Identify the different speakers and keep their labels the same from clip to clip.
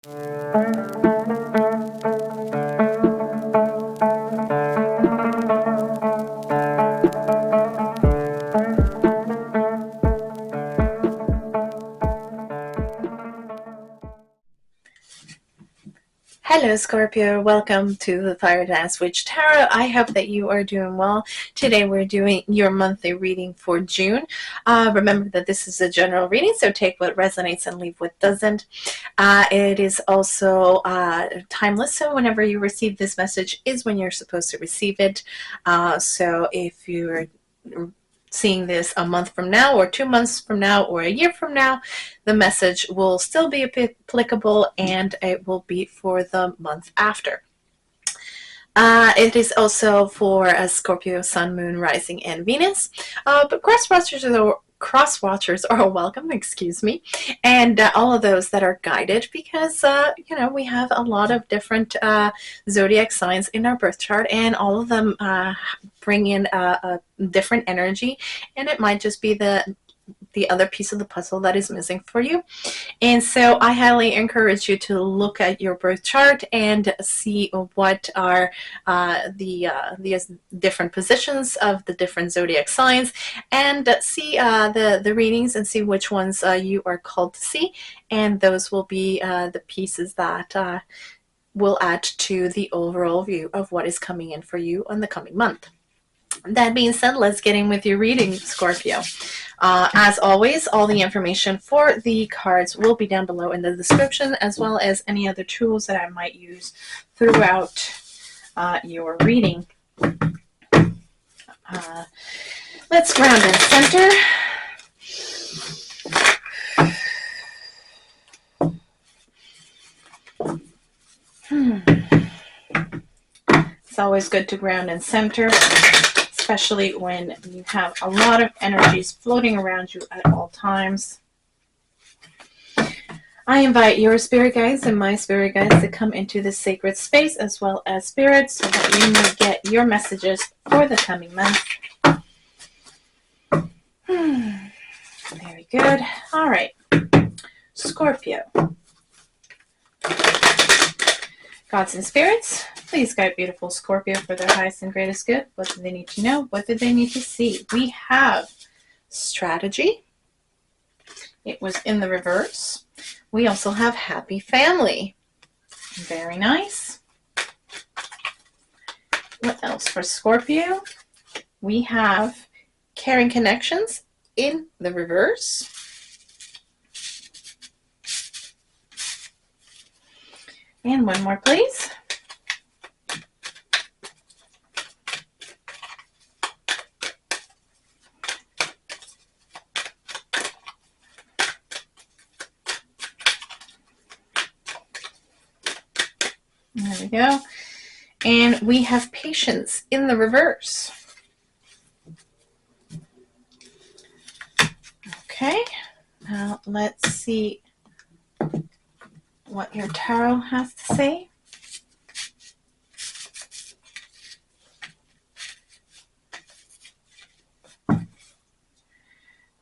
Speaker 1: Hello Scorpio, welcome to the Firedance Witch Tarot. I hope that you are doing well. Today we're doing your monthly reading for June. Remember that this is a general reading, so take what resonates and leave what doesn't. It is also timeless, so whenever you receive this message is when you're supposed to receive it. So if you're seeing this a month from now or 2 months from now or a year from now, the message will still be applicable and it will be for the month after. It is also for a Scorpio, Sun, Moon, Rising, and Venus. But cross-watchers are welcome, excuse me, and all of those that are guided because, you know, we have a lot of different zodiac signs in our birth chart, and all of them bring in a different energy, and it might just be the other piece of the puzzle that is missing for you. And so I highly encourage you to look at your birth chart and see what are the different positions of the different zodiac signs, and see the readings and see which ones you are called to see, and those will be the pieces that will add to the overall view of what is coming in for you in the coming month. That being said, let's get in with your reading, Scorpio. As always, all the information for the cards will be down below in the description, as well as any other tools that I might use throughout your reading. Let's ground and center. It's always good to ground and center, especially when you have a lot of energies floating around you at all times. I invite your spirit guides and my spirit guides to come into this sacred space, as well as spirits, so that you may get your messages for the coming month. Very good. All right. Scorpio. Gods and spirits, please guide beautiful Scorpio for their highest and greatest good. What do they need to know? What do they need to see? We have strategy. It was in the reverse. We also have happy family. Very nice. What else for Scorpio? We have caring connections in the reverse. And one more, please. There we go. And we have patience in the reverse. Okay. Now let's see what your tarot has to say.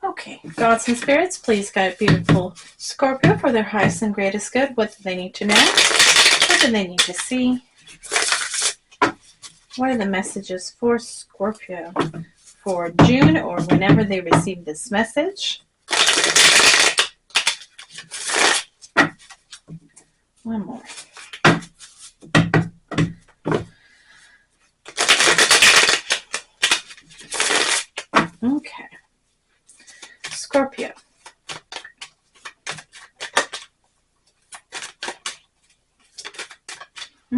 Speaker 1: Okay, gods and spirits, please guide beautiful Scorpio for their highest and greatest good. What do they need to know? What do they need to see? What are the messages for Scorpio for June, or whenever they receive this message? One more. Okay. Scorpio.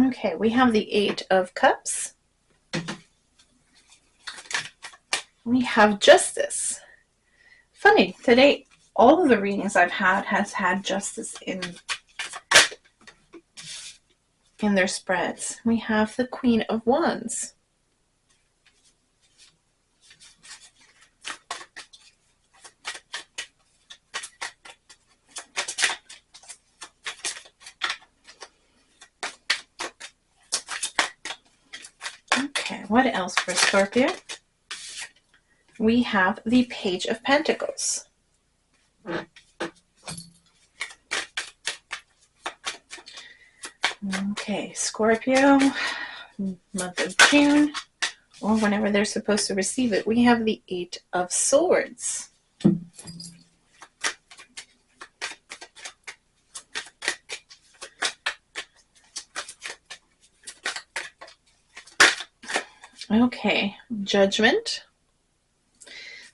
Speaker 1: Okay, we have the Eight of Cups. We have Justice. Funny, today all of the readings I've had has had Justice in their spreads. We have the Queen of Wands. Okay, what else for Scorpio? We have the Page of Pentacles. Okay, Scorpio, month of June, or whenever they're supposed to receive it, we have the 8 of Swords. Okay, Judgment.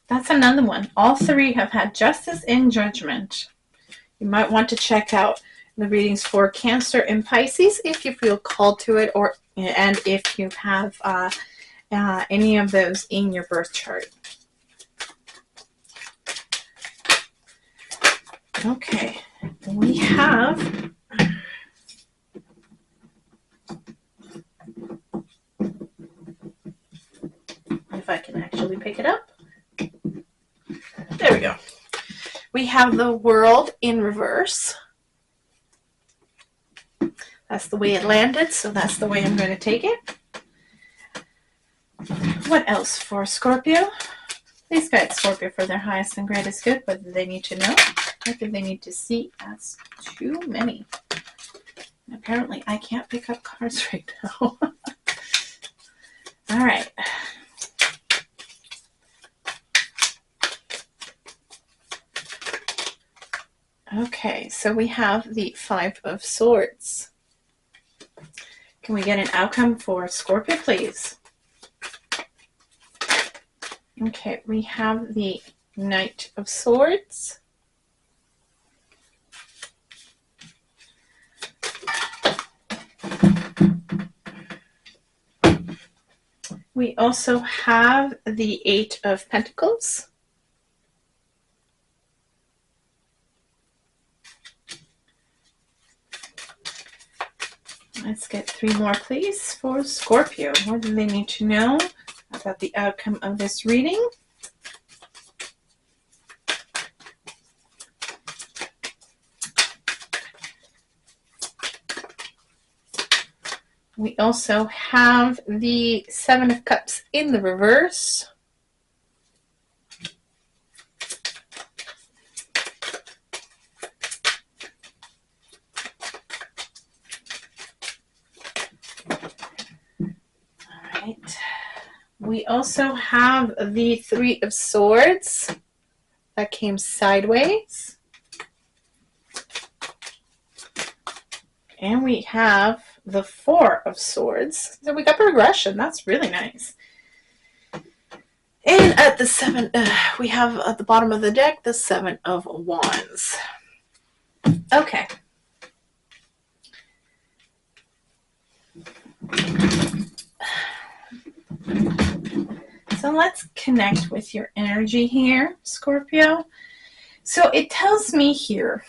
Speaker 1: That's another one. All three have had Justice and Judgment. You might want to check out the readings for Cancer and Pisces if you feel called to it, and if you have any of those in your birth chart. Okay, we have if I can actually pick it up. There we go. We have the World in reverse. That's the way it landed, so that's the way I'm going to take it. What else for Scorpio? Please guide Scorpio for their highest and greatest good. What do they need to know? What do they need to see? That's too many. Apparently, I can't pick up cards right now. All right. Okay, so we have the 5 of Swords. Can we get an outcome for Scorpio, please? Okay, we have the Knight of Swords. We also have the 8 of Pentacles. Let's get 3 more, please, for Scorpio. What do they need to know about the outcome of this reading? We also have the 7 of Cups in the reverse. We also have the 3 of Swords that came sideways. And we have the 4 of Swords. So we got progression. That's really nice. And at the 7, we have at the bottom of the deck, the 7 of Wands. Okay. So let's connect with your energy here, Scorpio. So it tells me here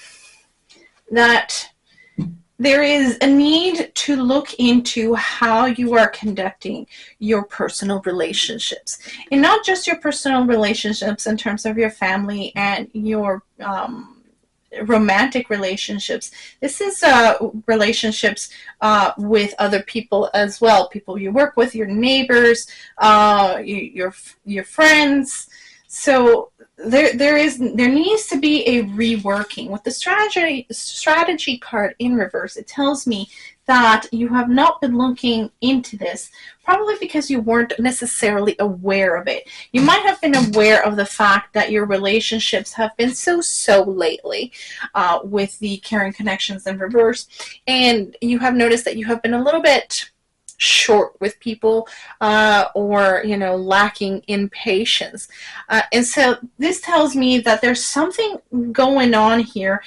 Speaker 1: that there is a need to look into how you are conducting your personal relationships. And not just your personal relationships in terms of your family and your romantic relationships. This is relationships with other people as well. People you work with, your neighbors, your friends. So there needs to be a reworking. With the strategy card in reverse, it tells me that you have not been looking into this, probably because you weren't necessarily aware of it. You might have been aware of the fact that your relationships have been so lately with the caring connections in reverse, and you have noticed that you have been a little bit short with people or lacking in patience, and so this tells me that there's something going on here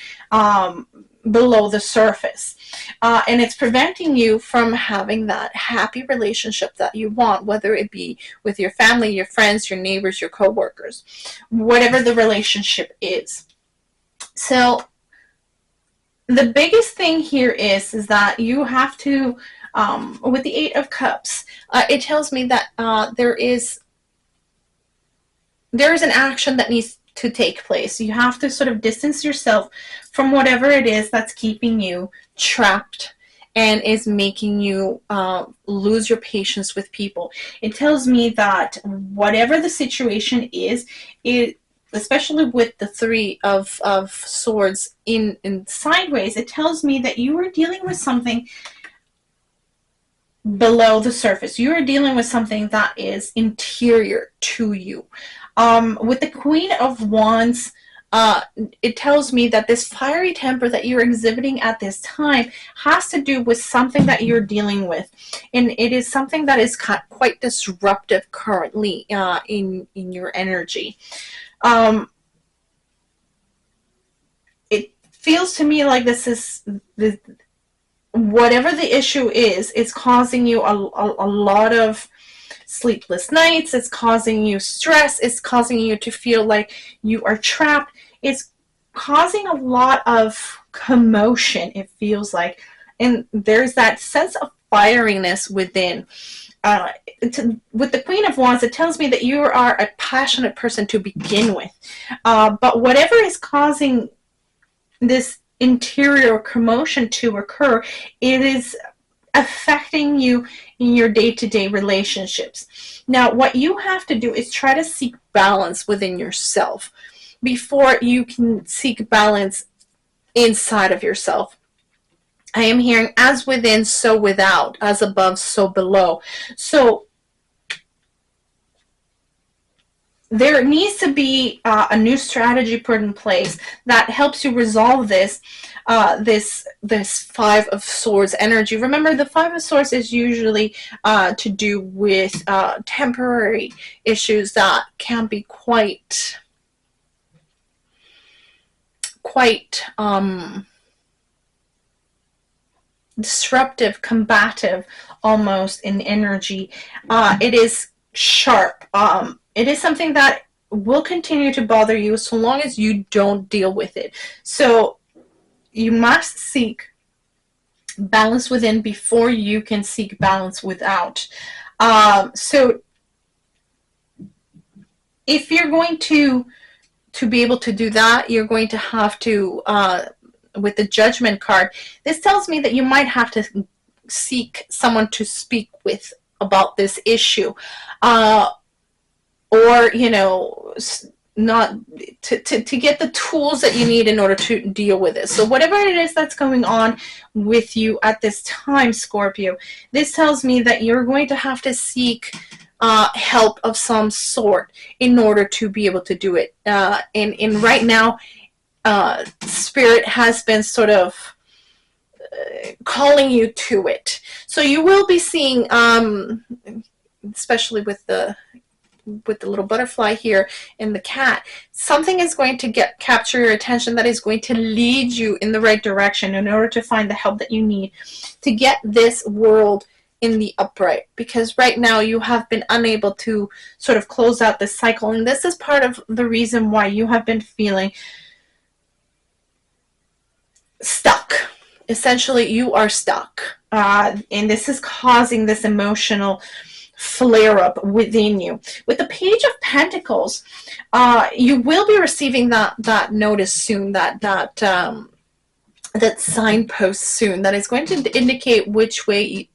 Speaker 1: below the surface, and it's preventing you from having that happy relationship that you want, whether it be with your family, your friends, your neighbors, your co-workers, whatever the relationship is. So the biggest thing here is that you have to with the 8 of Cups, it tells me that there is an action that needs to take place. You have to sort of distance yourself from whatever it is that's keeping you trapped and is making you lose your patience with people. It tells me that whatever the situation is, especially with the 3 of Swords in sideways, it tells me that you are dealing with something below the surface. You are dealing with something that is interior to you. With the Queen of Wands, it tells me that this fiery temper that you're exhibiting at this time has to do with something that you're dealing with, and it is something that is quite disruptive currently in your energy. It feels to me like this is whatever the issue is, it's causing you a lot of sleepless nights. It's causing you stress. It's causing you to feel like you are trapped. It's causing a lot of commotion, it feels like. And there's that sense of fieriness within. With the Queen of Wands, it tells me that you are a passionate person to begin with. But whatever is causing this interior commotion to occur, it is affecting you in your day-to-day relationships. Now, what you have to do is try to seek balance within yourself before you can seek balance inside of yourself. I am hearing as within, so without, as above, so below. So there needs to be a new strategy put in place that helps you resolve this Five of Swords energy. Remember, the Five of Swords is usually to do with temporary issues that can be quite disruptive, combative almost in energy. It is sharp. It is something that will continue to bother you so long as you don't deal with it. So you must seek balance within before you can seek balance without. So if you're going to be able to do that, you're going to have to, with the Judgment card, this tells me that you might have to seek someone to speak with about this issue. Or, you know, not to get the tools that you need in order to deal with it. So whatever it is that's going on with you at this time, Scorpio, this tells me that you're going to have to seek help of some sort in order to be able to do it. And right now, Spirit has been sort of calling you to it. So you will be seeing, especially with the little butterfly here and the cat, something is going to capture your attention that is going to lead you in the right direction in order to find the help that you need to get this world in the upright, because right now you have been unable to sort of close out this cycle, and this is part of the reason why you have been feeling stuck. Essentially, you are stuck, and this is causing this emotional flare-up within you. With the Page of Pentacles, you will be receiving that notice soon, that signpost soon, that is going to indicate which way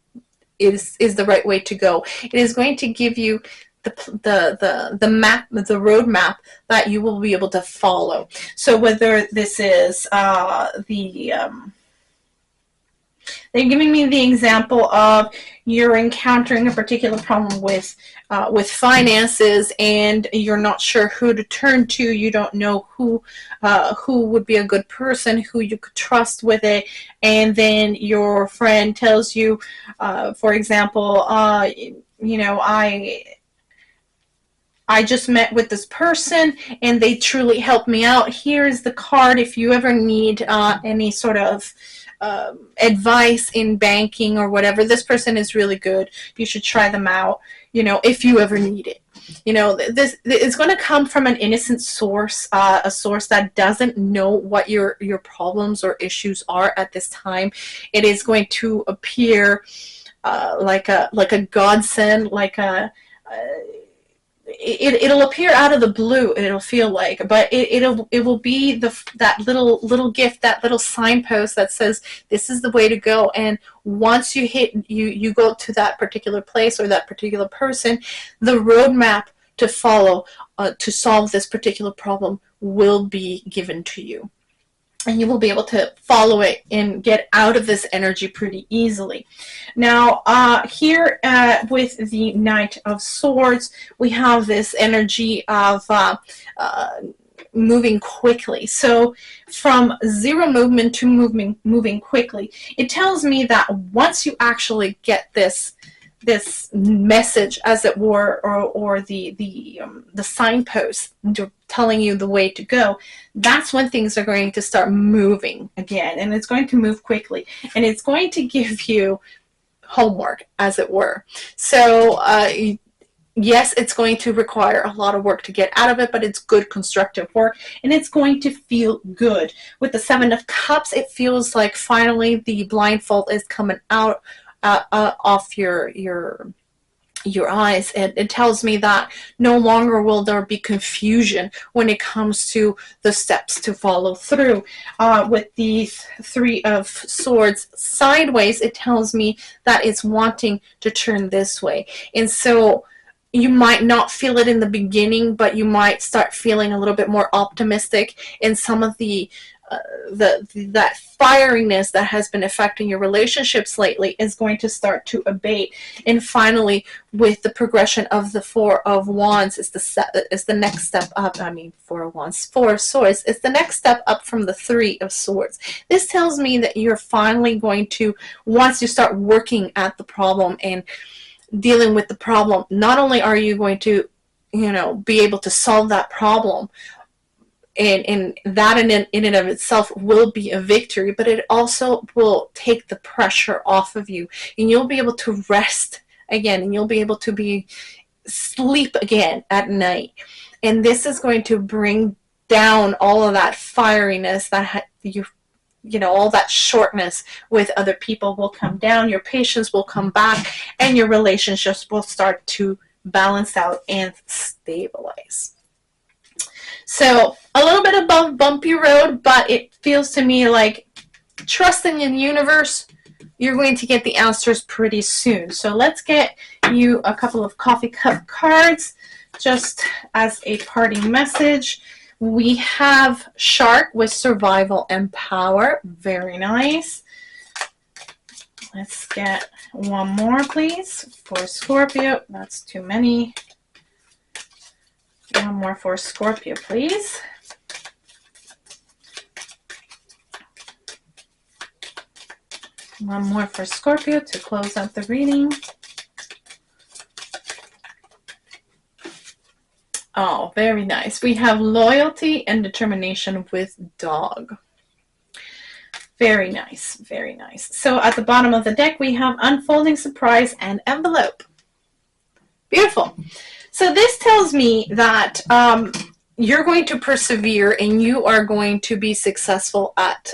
Speaker 1: is the right way to go. It is going to give you the map, the road map that you will be able to follow. So whether this is they're giving me the example of you're encountering a particular problem with finances, and you're not sure who to turn to. You don't know who would be a good person, who you could trust with it. And then your friend tells you, for example, you know, I just met with this person and they truly helped me out. Here's the card if you ever need any sort of advice in banking or whatever. This person is really good. You should try them out, you know, if you ever need it. You know, this is going to come from an innocent source, a source that doesn't know what your problems or issues are at this time. It is going to appear like a godsend, like it'll appear out of the blue. It'll feel like, but it will be that little gift, that little signpost that says this is the way to go. And once you go to that particular place or that particular person, the roadmap to follow to solve this particular problem will be given to you. and you will be able to follow it and get out of this energy pretty easily. Now, here with the Knight of Swords, we have this energy of moving quickly. So from zero movement to moving quickly, it tells me that once you actually get this message, as it were, or the signpost telling you the way to go, that's when things are going to start moving again, and it's going to move quickly, and it's going to give you homework, as it were. So yes, it's going to require a lot of work to get out of it, but it's good constructive work, and it's going to feel good. With the Seven of Cups, it feels like finally the blindfold is coming out off your eyes, and it tells me that no longer will there be confusion when it comes to the steps to follow through. With the Three of Swords sideways, it tells me that it's wanting to turn this way, and so you might not feel it in the beginning, but you might start feeling a little bit more optimistic, and some of that fieriness that has been affecting your relationships lately is going to start to abate. And finally, with the progression of the Four of Wands, is the next step up. I mean, Four of Wands, Four of Swords is the next step up from the Three of Swords. This tells me that you're finally going to, once you start working at the problem and dealing with the problem, not only are you going to, be able to solve that problem, and that in and of itself will be a victory, but it also will take the pressure off of you, and you'll be able to rest again, and you'll be able to sleep again at night. And this is going to bring down all of that fieriness that all that shortness with other people will come down, your patience will come back, and your relationships will start to balance out and stabilize. So a little bit of a bumpy road, but it feels to me like trusting in the universe, you're going to get the answers pretty soon. So let's get you a couple of coffee cup cards just as a parting message. We have Shark with Survival and Power. Very nice. Let's get one more, please, for Scorpio. That's too many. One more for Scorpio, please. One more for Scorpio to close out the reading. Oh, very nice. We have Loyalty and Determination with Dog. Very nice, very nice. So at the bottom of the deck, we have Unfolding Surprise and Envelope. Beautiful. So this tells me that you're going to persevere, and you are going to be successful at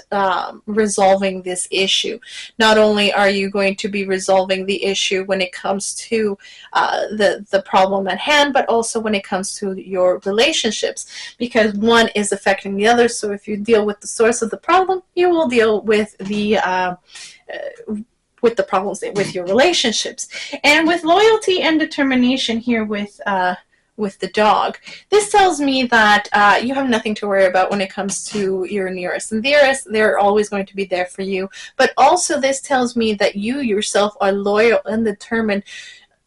Speaker 1: resolving this issue. Not only are you going to be resolving the issue when it comes to the problem at hand, but also when it comes to your relationships, because one is affecting the other. So if you deal with the source of the problem, you will deal with the problems with your relationships. And with Loyalty and Determination here with the Dog, this tells me that you have nothing to worry about when it comes to your nearest and dearest. They're always going to be there for you. But also this tells me that you yourself are loyal and determined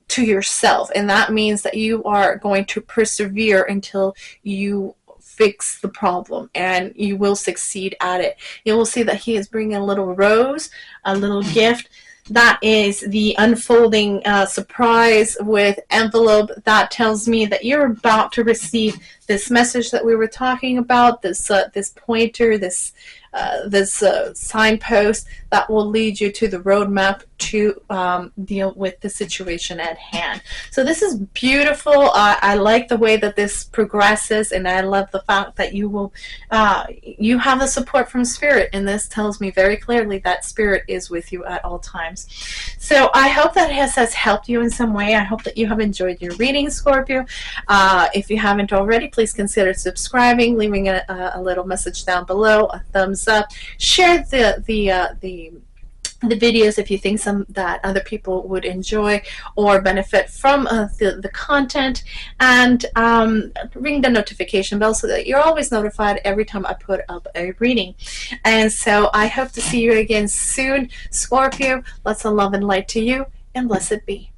Speaker 1: to yourself, and that means that you are going to persevere until you fix the problem, and you will succeed at it. You will see that he is bringing a little rose, a little gift. That is the unfolding surprise with envelope. That tells me that you're about to receive this message that we were talking about, this pointer, this signpost that will lead you to the roadmap to deal with the situation at hand. So this is beautiful. I like the way that this progresses, and I love the fact that you have the support from Spirit, and this tells me very clearly that Spirit is with you at all times. So I hope that has helped you in some way. I hope that you have enjoyed your reading, Scorpio. If you haven't already, please consider subscribing, leaving a little message down below, a thumbs up, share the the videos if you think that other people would enjoy or benefit from the content, and ring the notification bell so that you're always notified every time I put up a reading. And so I hope to see you again soon, Scorpio. Lots of love and light to you, and blessed be.